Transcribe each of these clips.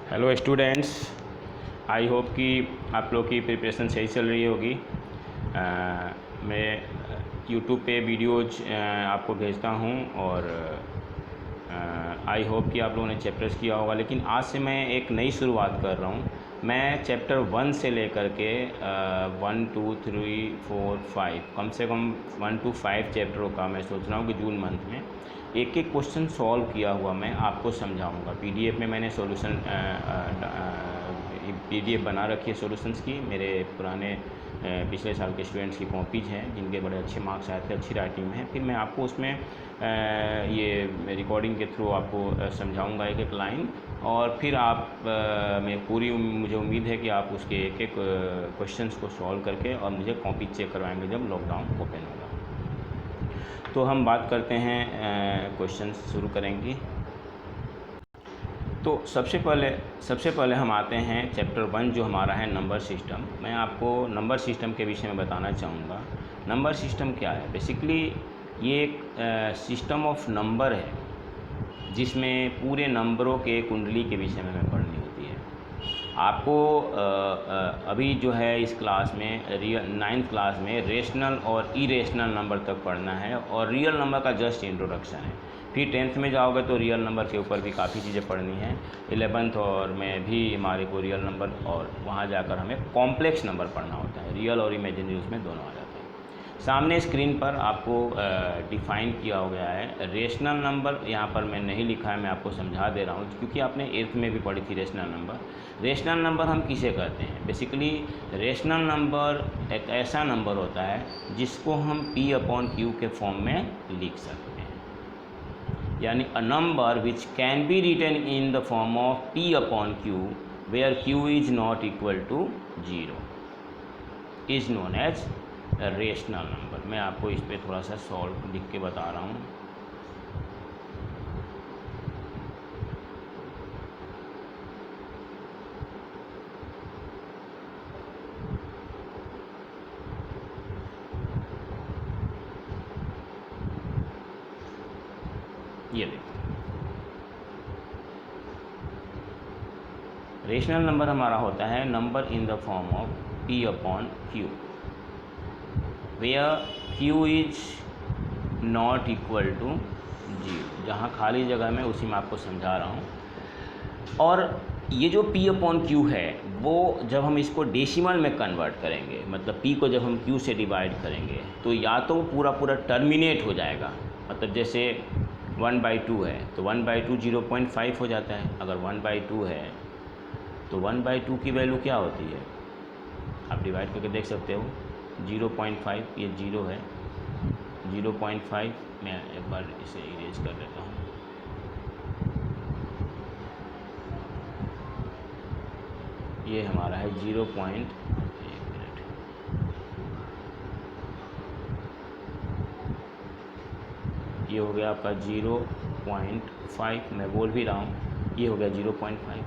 Hello students, I hope कि आप लोग की प्रिपरेशन सही चल रही होगी। मैं यूट्यूब पे वीडियोज आपको भेजता हूँ और आई होप कि आप लोगों ने चैप्टर्स किया होगा, लेकिन आज से मैं एक नई शुरुआत कर रहा हूँ। मैं चैप्टर 1 से लेकर के 1 2 3 4 5 कम से कम 1 to 5 चैप्टरों का मैं सोच रहा हूँ कि जून मंथ में एक एक क्वेश्चन सॉल्व किया हुआ मैं आपको समझाऊंगा। पीडीएफ में मैंने सॉल्यूशन पीडीएफ बना रखी है सॉल्यूशंस की। मेरे पुराने पिछले साल के स्टूडेंट्स की कॉपीज़ हैं जिनके बड़े अच्छे मार्क्स आए थे, अच्छी राइटिंग में है। फिर मैं आपको उसमें ये रिकॉर्डिंग के थ्रू आपको समझाऊंगा एक एक लाइन, और फिर आप मैं पूरी मुझे उम्मीद है कि आप उसके एक एक क्वेश्चंस को सॉल्व करके और मुझे कॉपी चेक करवाएंगे जब लॉकडाउन ओपन होगा। तो हम बात करते हैं, क्वेश्चंस शुरू करेंगे। तो सबसे पहले हम आते हैं चैप्टर 1 जो हमारा है नंबर सिस्टम। मैं आपको नंबर सिस्टम के विषय में बताना चाहूँगा। नंबर सिस्टम क्या है? बेसिकली ये एक सिस्टम ऑफ नंबर है जिसमें पूरे नंबरों के कुंडली के विषय में हमें पढ़नी होती है। आपको अभी जो है इस क्लास में 9th क्लास में रेशनल और इरेशनल नंबर तक पढ़ना है और रियल नंबर का जस्ट इंट्रोडक्शन है। फिर 10th में जाओगे तो रियल नंबर के ऊपर भी काफ़ी चीज़ें पढ़नी है। 11th और में भी हमारे को रियल नंबर, और वहाँ जाकर हमें कॉम्प्लेक्स नंबर पढ़ना होता है। रियल और इमेजिनरी उसमें दोनों आ जाते हैं। सामने स्क्रीन पर आपको डिफ़ाइन किया हो गया है रेशनल नंबर। यहाँ पर मैं नहीं लिखा है, मैं आपको समझा दे रहा हूँ क्योंकि आपने 8th में भी पढ़ी थी रेशनल नंबर। रेशनल नंबर हम किसे कहते हैं? बेसिकली रेशनल नंबर एक ऐसा नंबर होता है जिसको हम P/Q के फॉर्म में लिख सकते हैं। यानी a number which can be written in the form of P/Q where Q is not equal to 0 is known as rational number. मैं आपको इस पर थोड़ा सा सॉल्व लिख के बता रहा हूँ। ये देखो, रेशनल नंबर हमारा होता है number in the form of P/Q where Q is not equal to 0। जहाँ खाली जगह में उसी में आपको समझा रहा हूँ। और ये जो P/Q है वो जब हम इसको डेसिमल में कन्वर्ट करेंगे, मतलब P को जब हम Q से डिवाइड करेंगे तो या तो पूरा टर्मिनेट हो जाएगा। मतलब जैसे 1/2 है तो 1/2 0.5 हो जाता है। अगर 1/2 है तो 1/2 की वैल्यू क्या होती है? आप डिवाइड करके देख सकते हो। 0.5 ये 0 है, 0.5 मैं एक बार इसे इरेज कर देता हूँ। ये हमारा है 1 मिनट, ये हो गया आपका 0.5। मैं बोल भी रहा हूँ, ये हो गया 0.5।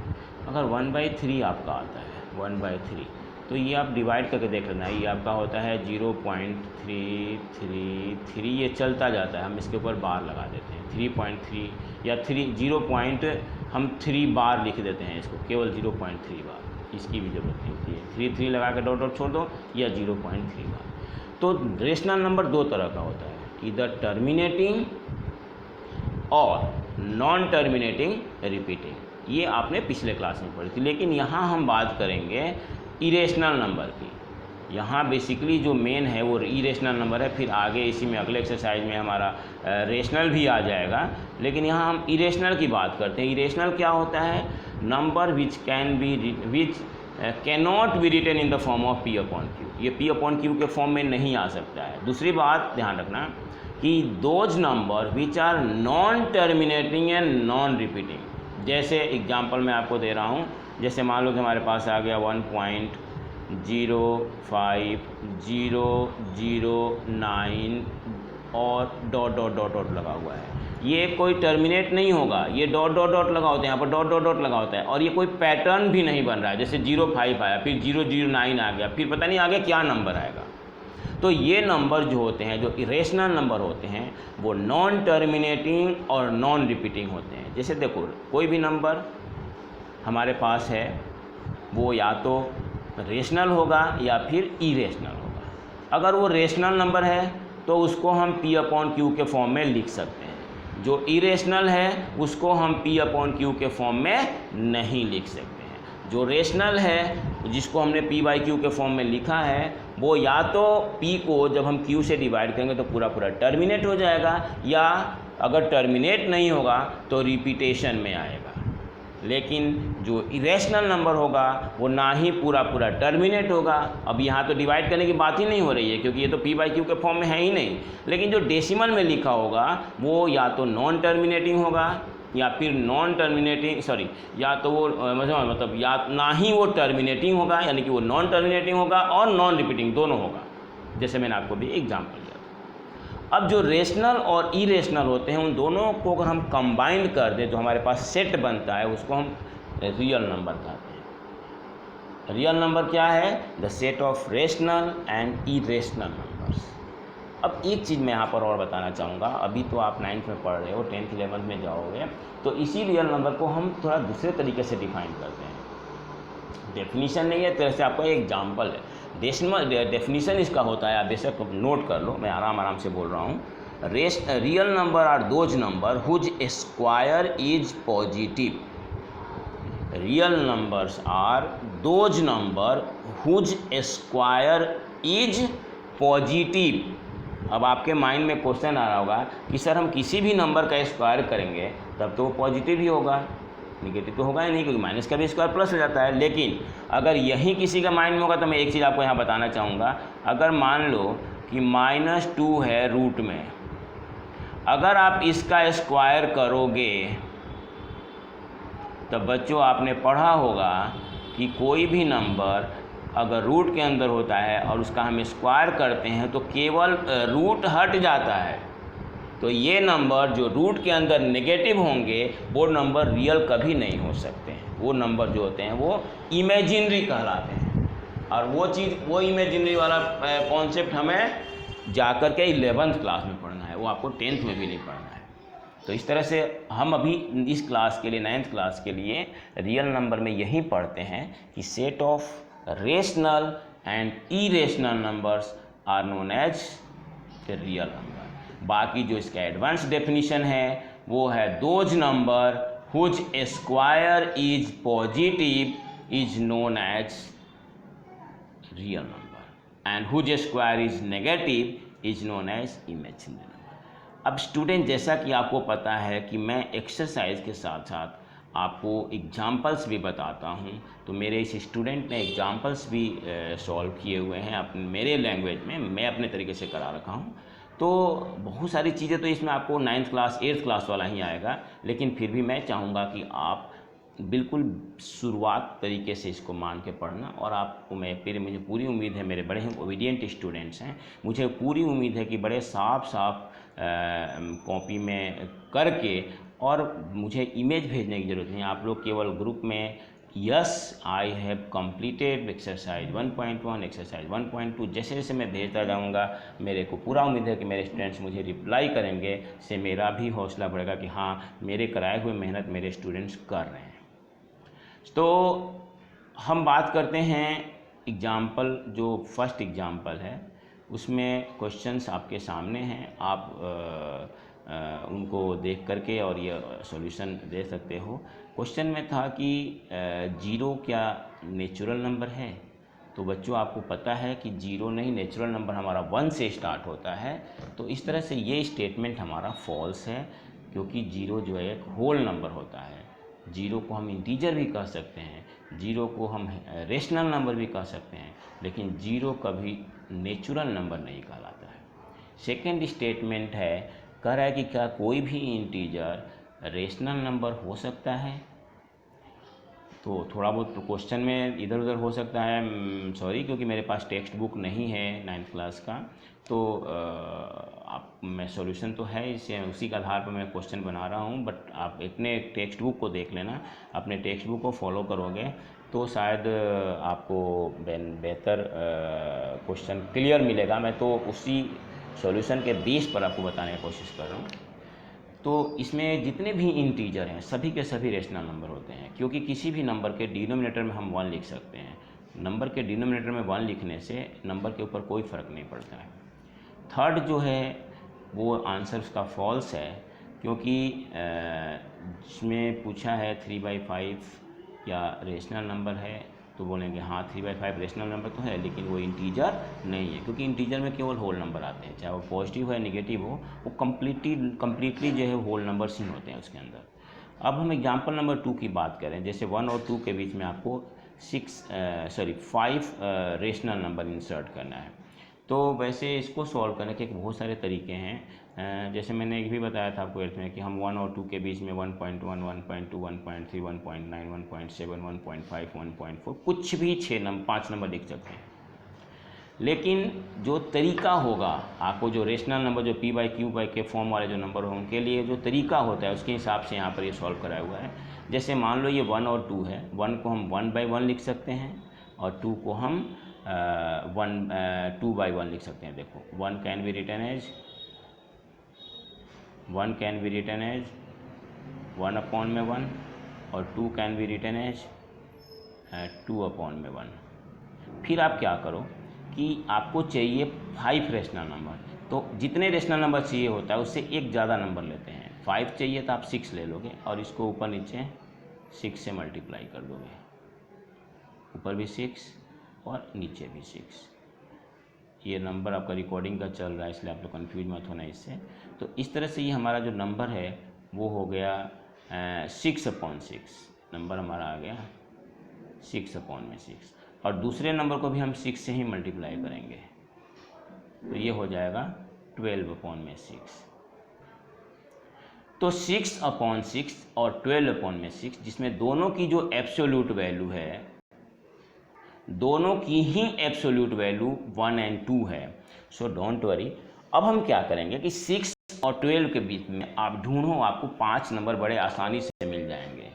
अगर 1/3 आपका आता है 1/3 तो ये आप डिवाइड करके देख लेना। ये आपका होता है 0.333। ये चलता जाता है, हम इसके ऊपर बार लगा देते हैं 3.3 या 3 बार लिख देते हैं इसको, केवल 0.3 बार, इसकी भी ज़रूरत नहीं होती है। 3 लगा के डॉट छोड़ दो या 0.3 बार। तो रेशनल नंबर दो तरह का होता है, इधर टर्मिनेटिंग और नॉन टर्मिनेटिंग रिपीटिंग। ये आपने पिछले क्लास में पढ़ी थी, लेकिन यहाँ हम बात करेंगे इरेशनल नंबर की। यहाँ बेसिकली जो मेन है वो इरेशनल नंबर है। फिर आगे इसी में अगले एक्सरसाइज में हमारा रेशनल भी आ जाएगा, लेकिन यहाँ हम इरेशनल की बात करते हैं। इरेशनल क्या होता है? Number which can not be written in the form of P/Q। ये P/Q के फॉर्म में नहीं आ सकता है। दूसरी बात ध्यान रखना कि those numbers which are non terminating and non repeating. जैसे एग्जांपल मैं आपको दे रहा हूँ, जैसे मान लो कि हमारे पास आ गया 1.05009 और डॉट डॉट डॉट डॉट लगा हुआ है। ये कोई टर्मिनेट नहीं होगा, ये डॉट डॉट डॉट लगा होता है, यहाँ पर डॉट डॉट डॉट लगा होता है, और ये कोई पैटर्न भी नहीं बन रहा है। जैसे 05 आया, फिर 009 आ गया, फिर पता नहीं आगे क्या नंबर आएगा। तो ये नंबर जो होते हैं, जो इरेशनल नंबर होते हैं, वो नॉन टर्मिनेटिंग और नॉन रिपीटिंग होते हैं। जैसे देखो, कोई भी नंबर हमारे पास है वो या तो रेशनल होगा या फिर इरेशनल होगा। अगर वो रेशनल नंबर है तो उसको हम P/Q के फॉर्म में लिख सकते हैं। जो इरेशनल है उसको हम P/Q के फॉर्म में नहीं लिख सकते हैं। जो रेशनल है जिसको हमने P/Q के फॉर्म में लिखा है वो या तो P को जब हम Q से डिवाइड करेंगे तो पूरा पूरा टर्मिनेट हो जाएगा, या अगर टर्मिनेट नहीं होगा तो रिपीटेशन में आएगा। लेकिन जो इरेशनल नंबर होगा वो ना ही पूरा पूरा टर्मिनेट होगा। अब यहाँ तो डिवाइड करने की बात ही नहीं हो रही है क्योंकि ये तो P/Q के फॉर्म में है ही नहीं। लेकिन जो डेसिमल में लिखा होगा वो या तो नॉन टर्मिनेटिंग होगा या फिर या तो वो मतलब या ना ही वो टर्मिनेटिंग होगा, यानी कि वो नॉन टर्मिनेटिंग होगा और नॉन रिपीटिंग दोनों होगा, जैसे मैंने आपको भी एग्जाम्पल दिया था। अब जो रेशनल और इरेशनल होते हैं उन दोनों को अगर हम कंबाइन कर दें तो हमारे पास सेट बनता है, उसको हम रियल नंबर कहते हैं। रियल नंबर क्या है? The set of rational and irrational numbers. अब एक चीज़ मैं यहाँ पर और बताना चाहूँगा, अभी तो आप 9th में पढ़ रहे हो, 10th 11th में जाओगे तो इसी रियल नंबर को हम थोड़ा दूसरे तरीके से डिफाइन करते हैं। डेफिनीशन नहीं है, तरह से आपका एक एग्जाम्पल है। डेफिनीशन इसका होता है, आप बेशक नोट कर लो, मैं आराम से बोल रहा हूँ। Real number are those number whose square is positive. Real numbers are those number whose square is positive. अब आपके माइंड में क्वेश्चन आ रहा होगा कि सर हम किसी भी नंबर का स्क्वायर करेंगे तब तो वो पॉजिटिव ही होगा, निगेटिव तो होगा ही नहीं, क्योंकि माइनस का भी स्क्वायर प्लस हो जाता है। लेकिन अगर यही किसी का माइंड में होगा तो मैं एक चीज़ आपको यहाँ बताना चाहूँगा। अगर मान लो कि -2 है रूट में, अगर आप इसका स्क्वायर करोगे तब बच्चों आपने पढ़ा होगा कि कोई भी नंबर अगर रूट के अंदर होता है और उसका हम स्क्वायर करते हैं तो केवल रूट हट जाता है। तो ये नंबर जो रूट के अंदर नेगेटिव होंगे वो नंबर रियल कभी नहीं हो सकते हैं। वो नंबर जो होते हैं वो इमेजिनरी कहलाते हैं। और वो इमेजिनरी वाला कॉन्सेप्ट हमें जाकर के 11th क्लास में पढ़ना है, वो आपको 10th में भी नहीं पढ़ना है। तो इस तरह से हम अभी इस क्लास के लिए 9th क्लास के लिए रियल नंबर में यही पढ़ते हैं कि set of rational and irrational numbers are known as real number. बाकी जो इसका एडवांस डेफिनेशन है वो है those number whose square is positive is known as real number and whose square is negative is known as imaginary number. अब student, जैसा कि आपको पता है कि मैं एक्सरसाइज के साथ साथ आपको एग्जाम्पल्स भी बताता हूँ, तो मेरे इस स्टूडेंट ने एग्जाम्पल्स भी सॉल्व किए हुए हैं अपने मेरे लैंग्वेज में, मैं अपने तरीके से करा रखा हूँ। तो बहुत सारी चीज़ें तो इसमें आपको 9th क्लास 8th क्लास वाला ही आएगा, लेकिन फिर भी मैं चाहूँगा कि आप बिल्कुल शुरुआत तरीके से इसको मान के पढ़ना। और आपको मुझे पूरी उम्मीद है, मेरे बड़े ही ओबीडियंट स्टूडेंट्स हैं, मुझे पूरी उम्मीद है कि बड़े साफ कॉपी में करके, और मुझे इमेज भेजने की ज़रूरत नहीं। आप लोग केवल ग्रुप में yes I have completed exercise 1.1 exercise 1.2 जैसे जैसे मैं भेजता जाऊंगा, मेरे को पूरा उम्मीद है कि मेरे स्टूडेंट्स मुझे रिप्लाई करेंगे, से मेरा भी हौसला बढ़ेगा कि हाँ, मेरे कराए हुए मेहनत मेरे स्टूडेंट्स कर रहे हैं। तो हम बात करते हैं एग्जाम्पल, जो फर्स्ट एग्जाम्पल है उसमें क्वेश्चंस आपके सामने हैं, आप उनको देख करके और ये सॉल्यूशन दे सकते हो। क्वेश्चन में था कि 0 क्या नेचुरल नंबर है? तो बच्चों, आपको पता है कि 0 नहीं, नेचुरल नंबर हमारा 1 से स्टार्ट होता है। तो इस तरह से ये स्टेटमेंट हमारा फॉल्स है, क्योंकि 0 जो है एक होल नंबर होता है। 0 को हम इंटीजर भी कह सकते हैं, 0 को हम रेशनल नंबर भी कह सकते हैं, लेकिन 0 कभी नेचुरल नंबर नहीं कहलाता है। सेकेंड स्टेटमेंट है, कह रहा है कि क्या कोई भी इंटीजर रेशनल नंबर हो सकता है? तो थोड़ा बहुत क्वेश्चन में इधर उधर हो सकता है, सॉरी, क्योंकि मेरे पास टेक्स्ट बुक नहीं है 9th क्लास का, तो मैं सॉल्यूशन तो है इसे, उसी के आधार पर मैं क्वेश्चन बना रहा हूँ। बट आप अपने टेक्स्ट बुक को देख लेना, अपने टेक्स्ट बुक को फॉलो करोगे तो शायद आपको बेहतर क्वेश्चन क्लियर मिलेगा। मैं तो उसी सॉल्यूशन के बेस पर आपको बताने की कोशिश कर रहा हूँ। तो इसमें जितने भी इंटीजर हैं सभी के सभी रेशनल नंबर होते हैं, क्योंकि किसी भी नंबर के डिनोमिनेटर में हम 1 लिख सकते हैं। नंबर के डिनोमिनेटर में 1 लिखने से नंबर के ऊपर कोई फ़र्क नहीं पड़ता है। थर्ड जो है वो आंसर उसका फॉल्स है, क्योंकि इसमें पूछा है 3/5 या रेशनल नंबर है, तो बोलेंगे हाँ 3/5 रेशनल नंबर तो है, लेकिन वो इंटीजर नहीं है, क्योंकि इंटीजर में केवल होल नंबर आते हैं, चाहे वो पॉजिटिव हो या नेगेटिव हो, वो कम्प्लीटली जो है होल नंबर्स ही होते हैं उसके अंदर। अब हम एग्जाम्पल नंबर 2 की बात करें, जैसे 1 और 2 के बीच में आपको 5 रेशनल नंबर इंसर्ट करना है। तो वैसे इसको सॉल्व करने के बहुत सारे तरीके हैं। जैसे मैंने एक भी बताया था आपको में कि हम 1 और 2 के बीच में 1.1, 1.2, 1.3, 1.9, 1.7, 1.5, 1.4 कुछ भी 5 नंबर लिख सकते हैं। लेकिन जो तरीका होगा आपको, जो रेशनल नंबर जो p/q/k फॉर्म वाले जो नंबर हों उनके लिए जो तरीका होता है उसके हिसाब से यहाँ पर ये सॉल्व कराया हुआ है। जैसे मान लो ये 1 और 2 है, 1 को हम 1/1 लिख सकते हैं और 2 को हम 2/1 लिख सकते हैं। देखो 1 कैन बी रिटन एज 1/1 और 2 कैन बी रिटन एज 2/1। फिर आप क्या करो कि आपको चाहिए 5 रेशनल नंबर, तो जितने रेशनल नंबर चाहिए होता है उससे एक ज़्यादा नंबर लेते हैं। 5 चाहिए तो आप 6 ले लोगे और इसको ऊपर नीचे 6 से मल्टीप्लाई कर दोगे, ऊपर भी 6 और नीचे भी 6। ये नंबर आपका रिकॉर्डिंग का चल रहा है इसलिए आप लोग कन्फ्यूज मत होना इससे। तो इस तरह से ये हमारा जो नंबर है वो हो गया 6/6, नंबर हमारा आ गया 6/6। और दूसरे नंबर को भी हम 6 से ही मल्टीप्लाई करेंगे, तो ये हो जाएगा 12/6। तो 6/6 और 12/6, जिसमें दोनों की जो एब्सोल्यूट वैल्यू है, दोनों की ही एब्सोल्यूट वैल्यू 1 और 2 है। So don't worry. अब हम क्या करेंगे कि 6 और 12 के बीच में आप ढूंढो, आपको 5 नंबर बड़े आसानी से मिल जाएंगे।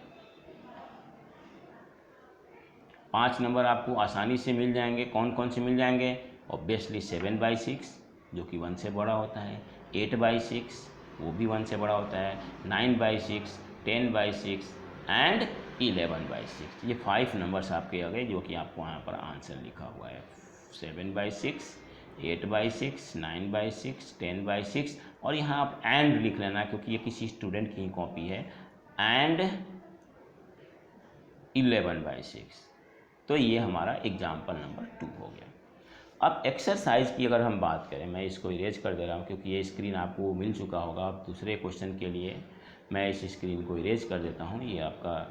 5 नंबर आपको आसानी से मिल जाएंगे। कौन कौन से मिल जाएंगे? ऑब्वियसली 7/6 जो कि 1 से बड़ा होता है, 8/6 वो भी 1 से बड़ा होता है, 9/6, 10/6 एंड 11/6। ये 5 नंबर्स आपके आ गए जो कि आपको यहाँ पर आंसर लिखा हुआ है। 7/6, 8/6, 9/6, 10/6 और यहाँ आप एंड लिख लेना क्योंकि ये किसी स्टूडेंट की कॉपी है, एंड 11/6। तो ये हमारा एग्जाम्पल नंबर 2 हो गया। अब एक्सरसाइज की अगर हम बात करें, मैं इसको इरेज कर दे रहा हूँ क्योंकि ये स्क्रीन आपको मिल चुका होगा। अब दूसरे क्वेश्चन के लिए मैं इस स्क्रीन को इरेज कर देता हूँ। ये आपका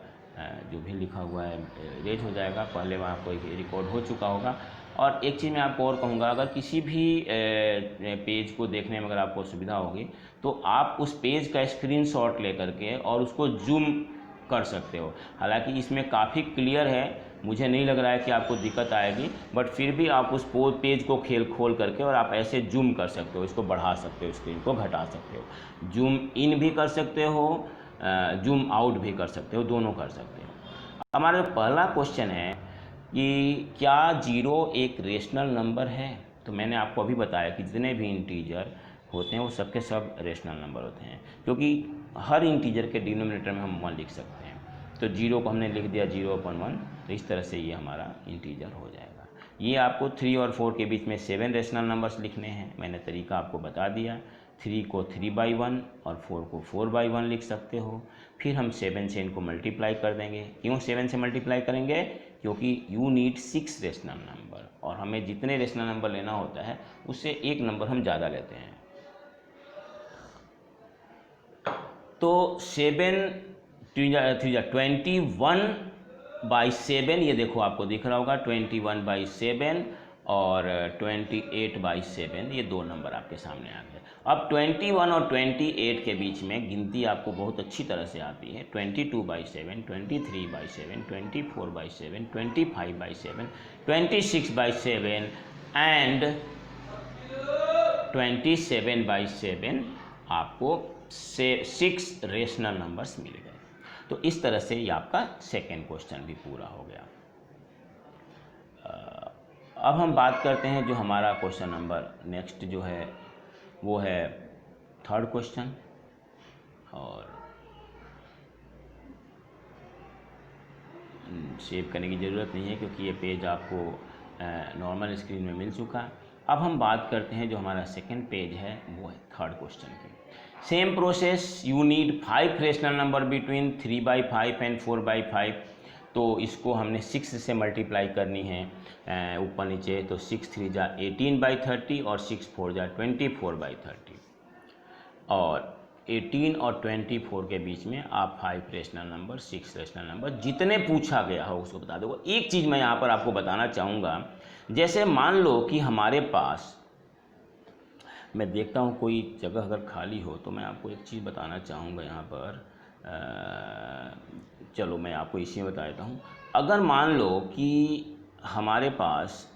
जो भी लिखा हुआ है इरेज हो जाएगा, पहले वहाँ आपको रिकॉर्ड हो चुका होगा। और एक चीज़ मैं आपको और कहूँगा, अगर किसी भी पेज को देखने में अगर आपको सुविधा होगी तो आप उस पेज का स्क्रीनशॉट लेकर के और उसको जूम कर सकते हो। हालांकि इसमें काफ़ी क्लियर है, मुझे नहीं लग रहा है कि आपको दिक्कत आएगी, बट फिर भी आप उस पेज को खोल करके और आप ऐसे जूम कर सकते हो, इसको बढ़ा सकते हो, स्क्रीन को घटा सकते हो, जूम इन भी कर सकते हो, जूम आउट भी कर सकते हो, दोनों कर सकते हो। हमारा जो पहला क्वेश्चन है कि क्या 0 एक रेशनल नंबर है? तो मैंने आपको अभी बताया कि जितने भी इंटीजर होते हैं वो सबके सब रेशनल नंबर होते हैं, क्योंकि हर इंटीजर के डिनोमिनेटर में हम 1 लिख सकते हैं। तो 0 को हमने लिख दिया 0/1, तो इस तरह से ये हमारा इंटीजर हो जाएगा। ये आपको 3 और 4 के बीच में 7 रेशनल नंबर्स लिखने हैं, मैंने तरीका आपको बता दिया। 3 को 3/1 और 4 को 4/1 लिख सकते हो। फिर हम 7 से इनको मल्टीप्लाई कर देंगे। क्यों 7 से मल्टीप्लाई करेंगे? क्योंकि यू नीड 6 रेशनल नंबर, और हमें जितने रेशनल नंबर लेना होता है उससे एक नंबर हम ज़्यादा लेते हैं। तो 7 21/7, ये देखो आपको दिख रहा होगा 21/7 और 28/7, ये दो नंबर आपके सामने आ गए। अब 21 और 28 के बीच में गिनती आपको बहुत अच्छी तरह से आती है। 22/7, 23/7, 24/7, 25/7, 26/7 एंड 27/7 आपको 6 रेशनल नंबर्स मिल गए। तो इस तरह से ये आपका सेकेंड क्वेश्चन भी पूरा हो गया। अब हम बात करते हैं जो हमारा क्वेश्चन नंबर नेक्स्ट जो है वो है थर्ड क्वेश्चन। और सेव करने की ज़रूरत नहीं है क्योंकि ये पेज आपको नॉर्मल स्क्रीन में मिल चुका है। अब हम बात करते हैं जो हमारा सेकंड पेज है वो है थर्ड क्वेश्चन की। Same process, you need 5 rational number between 3/5 and 4/5। तो इसको हमने 6 से मल्टीप्लाई करनी है ऊपर नीचे, तो 6 3 जा 18/30 और 6 4 जा 24/30। और 18 और 24 के बीच में आप 5 रेशनल नंबर, 6 रेशनल नंबर जितने पूछा गया हो उसको बता दो। एक चीज़ मैं यहाँ पर आपको बताना चाहूँगा, जैसे मान लो कि हमारे पास, मैं देखता हूँ कोई जगह अगर खाली हो तो मैं आपको एक चीज़ बताना चाहूँगा यहाँ पर। चलो मैं आपको इसी में बता देता हूँ। अगर मान लो कि हमारे पास